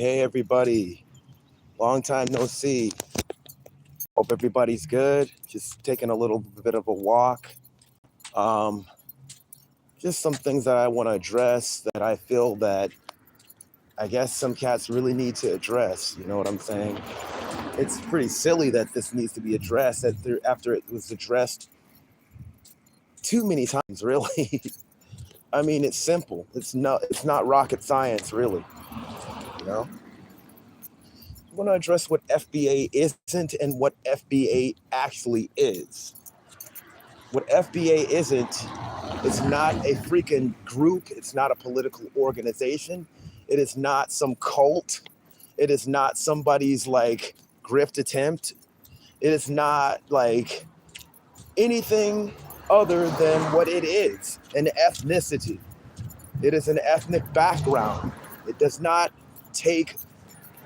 Hey everybody, long time no see. Hope everybody's good. Just taking a little bit of a walk. Um, just some things that I want to address that I feel that I guess some cats really need to address. You know what I'm saying? It's pretty silly that this needs to be addressed after it was addressed too many times, really. I mean, it's simple. It's not rocket science, really. You know? I want to address what FBA isn't and what FBA actually is. What FBA isn't, it's not a freaking group. It's not a political organization. It is not some cult. It is not somebody's like grift attempt. It is not like anything other than what it is, an ethnicity. It is an ethnic background. It does not take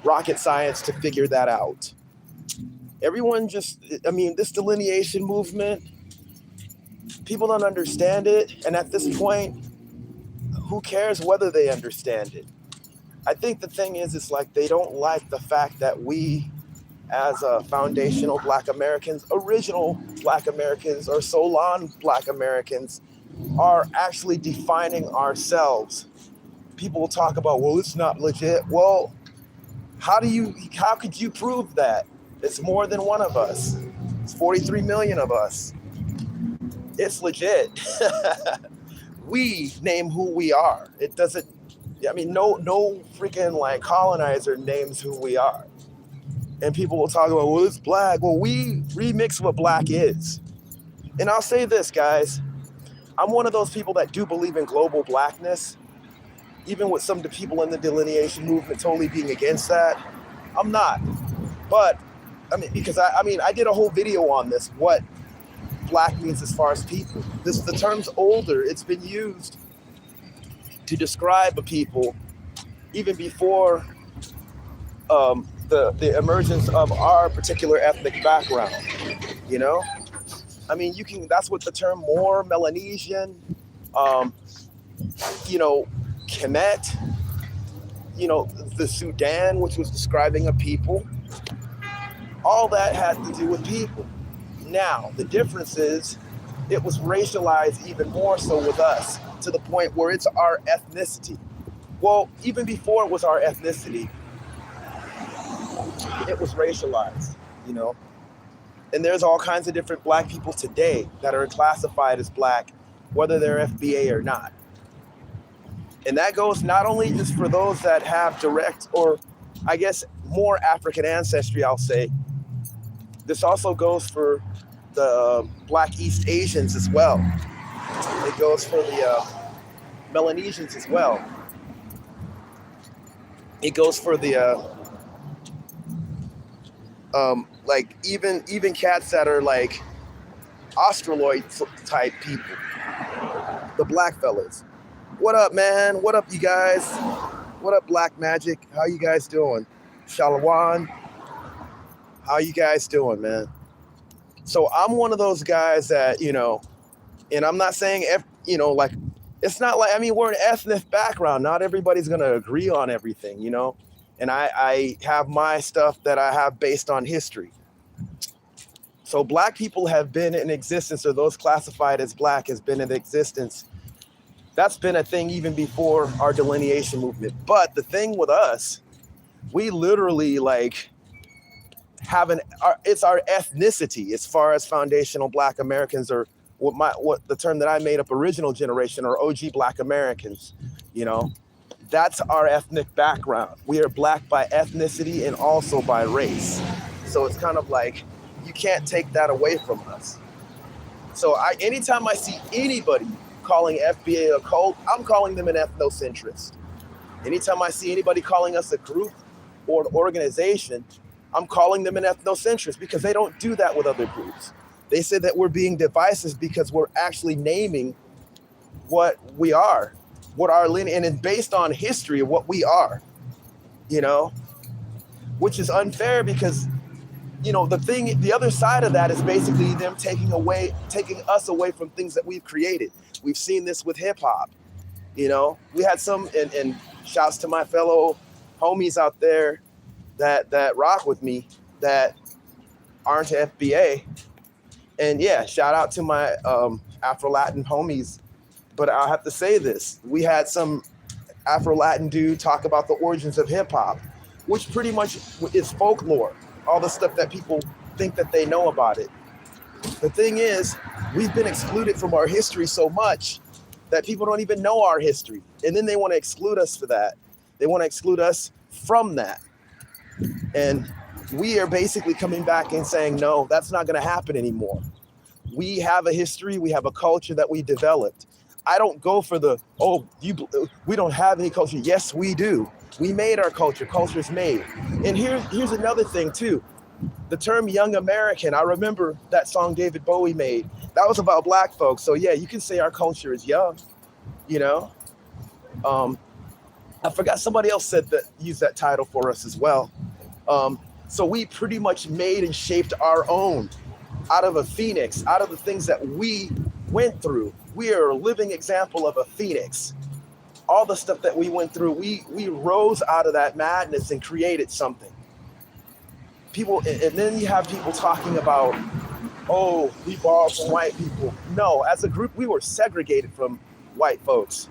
rocket science to figure that out. This delineation movement, people don't understand it. And at this point, who cares whether they understand it? I think the thing is, it's like they don't like the fact that we, as foundational Black Americans, original Black Americans, or Solon Black Americans, are actually defining ourselves. People will talk about, well, it's not legit. Well, how could you prove that? It's more than one of us. It's 43 million of us. It's legit. We name who we are. It doesn't, no freaking like colonizer names who we are. And people will talk about, well, it's black. Well, we remix what black is. And I'll say this, guys. I'm one of those people that do believe in global blackness, even with some of the people in the delineation movement totally being against that. I'm not. But, because I did a whole video on this, what black means as far as people. The term's older. It's been used to describe a people even before the emergence of our particular ethnic background, you know? That's what the term Moor, Melanesian, Kemet, the Sudan, which was describing a people, all that had to do with people. Now, the difference is it was racialized even more so with us, to the point where it's our ethnicity. Well, even before it was our ethnicity, it was racialized, And there's all kinds of different black people today that are classified as black, whether they're FBA or not. And that goes not only just for those that have direct or, I guess, more African ancestry, I'll say. This also goes for the Black East Asians as well. It goes for the Melanesians as well. It goes for the even cats that are like Australoid type people, the black fellas. What up, man? What up, you guys? What up, Black Magic? How you guys doing? Shalawan, how you guys doing, man? So I'm one of those guys that, and I'm not saying, it's not like, we're an ethnic background. Not everybody's going to agree on everything, And I have my stuff that I have based on history. So black people have been in existence, or those classified as black has been in existence. That's been a thing even before our delineation movement. But the thing with us, we literally it's our ethnicity as far as foundational Black Americans, or what the term that I made up, original generation or OG Black Americans, That's our ethnic background. We are black by ethnicity and also by race. So it's kind of like, you can't take that away from us. So anytime I see anybody calling FBA a cult, I'm calling them an ethnocentrist. Anytime I see anybody calling us a group or an organization, I'm calling them an ethnocentrist, because they don't do that with other groups. They say that we're being divisive because we're actually naming what we are, what our lineage, and it's based on history of what we are, which is unfair because, the other side of that is basically them taking us away from things that we've created. We've seen this with hip hop. We had some, and shouts to my fellow homies out there that rock with me that aren't FBA. And yeah, shout out to my Afro-Latin homies. But I'll have to say this. We had some Afro-Latin dude talk about the origins of hip hop, which pretty much is folklore, all the stuff that people think that they know about it. The thing is, we've been excluded from our history so much that people don't even know our history. And then they want to exclude us for that. They want to exclude us from that. And we are basically coming back and saying, no, that's not going to happen anymore. We have a history, we have a culture that we developed. I don't go for the, we don't have any culture. Yes, we do. We made our culture. Culture's made. And here's another thing too. The term young American, I remember that song David Bowie made. That was about black folks. So yeah, you can say our culture is young, you know? I forgot somebody else used that title for us as well. So we pretty much made and shaped our own out of a phoenix, out of the things that we went through. We are a living example of a phoenix. All the stuff that we went through, we rose out of that madness and created something. People, and then you have people talking about, oh, we borrowed from white people. No, as a group, we were segregated from white folks.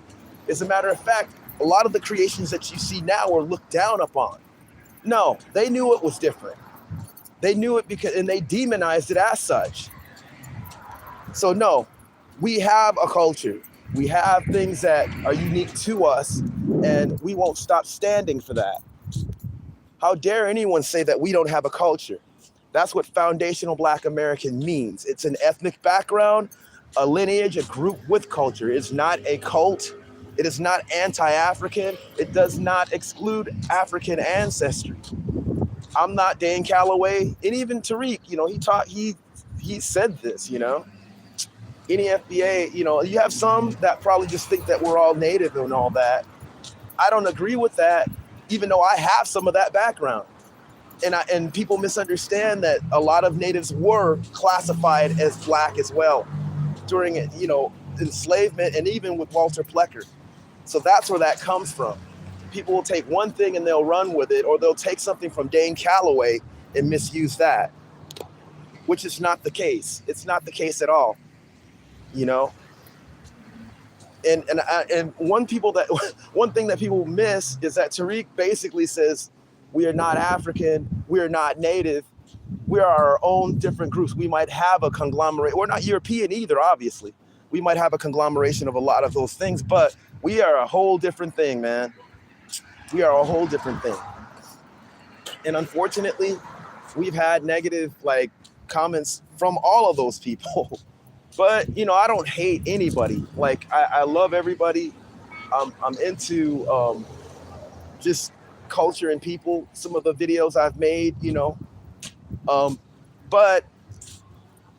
As a matter of fact, a lot of the creations that you see now are looked down upon. No, they knew it was different. They knew it and they demonized it as such. So no, we have a culture. We have things that are unique to us, and we won't stop standing for that. How dare anyone say that we don't have a culture? That's what foundational Black American means. It's an ethnic background, a lineage, a group with culture. It's not a cult. It is not anti-African. It does not exclude African ancestry. I'm not Dane Calloway, and even Tariq, he said this, Any FBA, you have some that probably just think that we're all native and all that. I don't agree with that, even though I have some of that background. And people misunderstand that a lot of natives were classified as black as well during, enslavement, and even with Walter Plecker. So that's where that comes from. People will take one thing and they'll run with it, or they'll take something from Dane Calloway and misuse that, which is not the case. It's not the case at all, And one thing that people miss is that Tariq basically says we are not African, we are not native, we are our own different groups. We might have a conglomerate. We're not European either, obviously. We might have a conglomeration of a lot of those things, but we are a whole different thing, man. We are a whole different thing. And unfortunately, we've had negative comments from all of those people. But, I don't hate anybody. I love everybody. I'm into just culture and people. Some of the videos I've made, but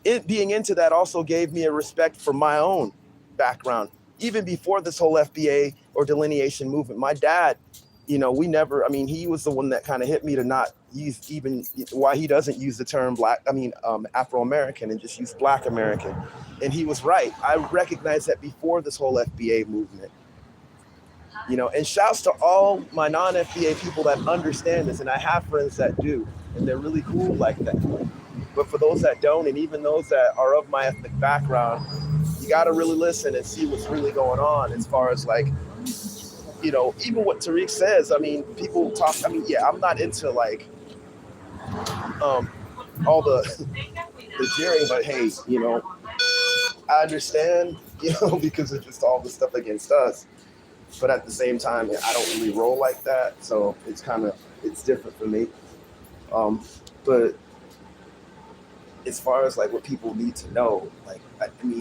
it being into that also gave me a respect for my own background. Even before this whole FBA or delineation movement, my dad, he was the one that kind of hit me to not use even why he doesn't use the term Afro-American and just use Black American. And he was right. I recognized that before this whole FBA movement, and shouts to all my non-FBA people that understand this. And I have friends that do, and they're really cool like that. But for those that don't, and even those that are of my ethnic background, you got to really listen and see what's really going on as far as even what Tariq says. People talk, I'm not into all the jeering, but hey, I understand, because of just all the stuff against us. But at the same time, I don't really roll like that. So it's different for me. But as far as what people need to know,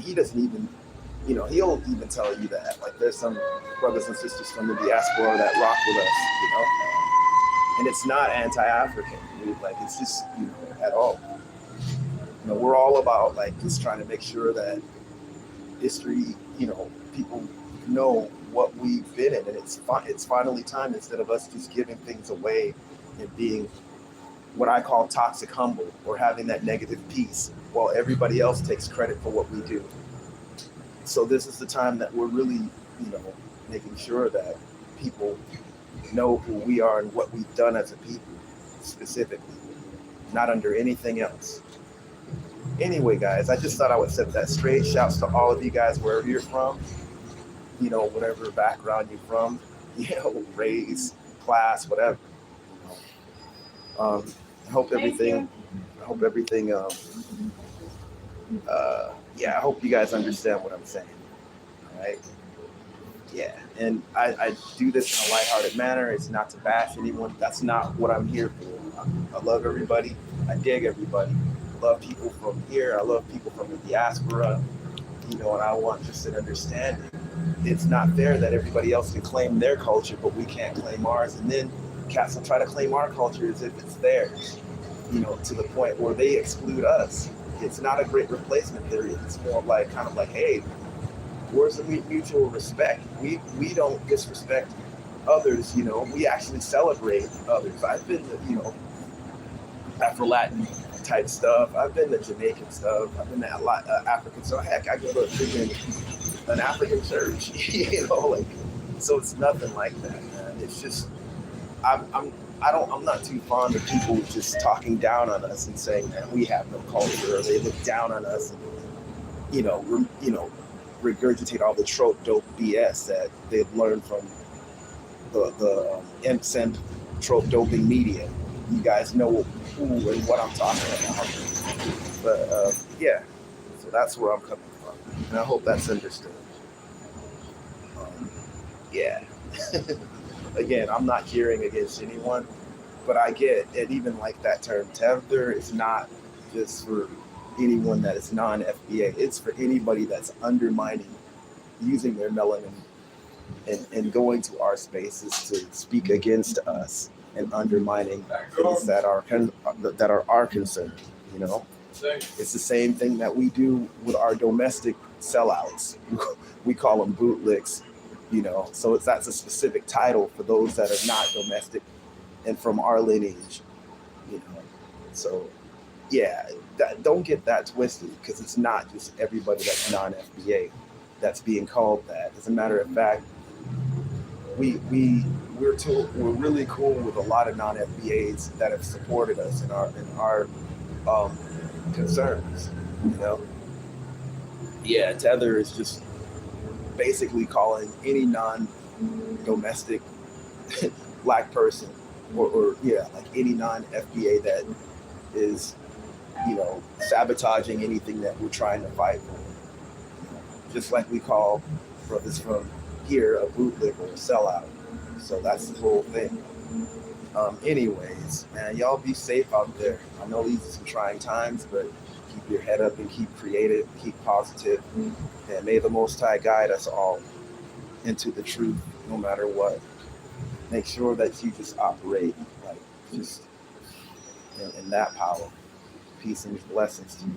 he doesn't even, he'll even tell you that there's some brothers and sisters from the diaspora that rock with us, and it's not anti-African, it's just, at all. We're all about just trying to make sure that history, people know what we've been in, and it's finally time, instead of us just giving things away and being what I call toxic humble, or having that negative piece while everybody else takes credit for what we do. So this is the time that we're really, making sure that people know who we are and what we've done as a people, specifically, not under anything else. Anyway, guys, I just thought I would set that straight. Shouts to all of you guys, wherever you're from, whatever background you're from, race, class, whatever. Um, I hope everything. I hope everything. Yeah, I hope you guys understand what I'm saying. All right. Yeah, and I do this in a lighthearted manner. It's not to bash anyone. That's not what I'm here for. I love everybody. I dig everybody. I love people from here. I love people from the diaspora. And I want just an understanding. It's not fair that everybody else can claim their culture, but we can't claim ours. And then cats will try to claim our culture as if it's theirs, to the point where they exclude us. It's not a great replacement theory. It's more like kind of like, hey, where's the mutual respect? We don't disrespect others, we actually celebrate others. I've been to, Afro-Latin type stuff. I've been to Jamaican stuff. I've been to African stuff. Heck, I go to an African church, so it's nothing like that, man. It's just, I'm not too fond of people just talking down on us and saying that we have no culture, or they look down on us and, regurgitate all the trope dope BS that they've learned from the imp trope doping media. You guys know who and what I'm talking about. But yeah, so that's where I'm coming from, and I hope that's understood. Yeah. Again, I'm not gearing against anyone, but I get it. Even like that term tether is not just for anyone that is non-FBA. It's for anybody that's undermining, using their melanin and going to our spaces to speak against us and undermining things that are our concern. It's the same thing that we do with our domestic sellouts. We call them bootlicks. So that's a specific title for those that are not domestic and from our lineage. So yeah, don't get that twisted, because it's not just everybody that's non-FBA that's being called that. As a matter of fact, we're really cool with a lot of non-FBAs that have supported us in our concerns. Yeah, tether is just basically calling any non-domestic black person, or like any non-FBA that is sabotaging anything that we're trying to fight for. Just like we call brothers from here a bootleg or a sellout. So that's the whole thing. Anyways, man, y'all be safe out there. I know these are some trying times, but keep your head up and keep creative, keep positive, and may the Most High guide us all into the truth, no matter what. Make sure that you just operate like just in that power. Peace and blessings to you.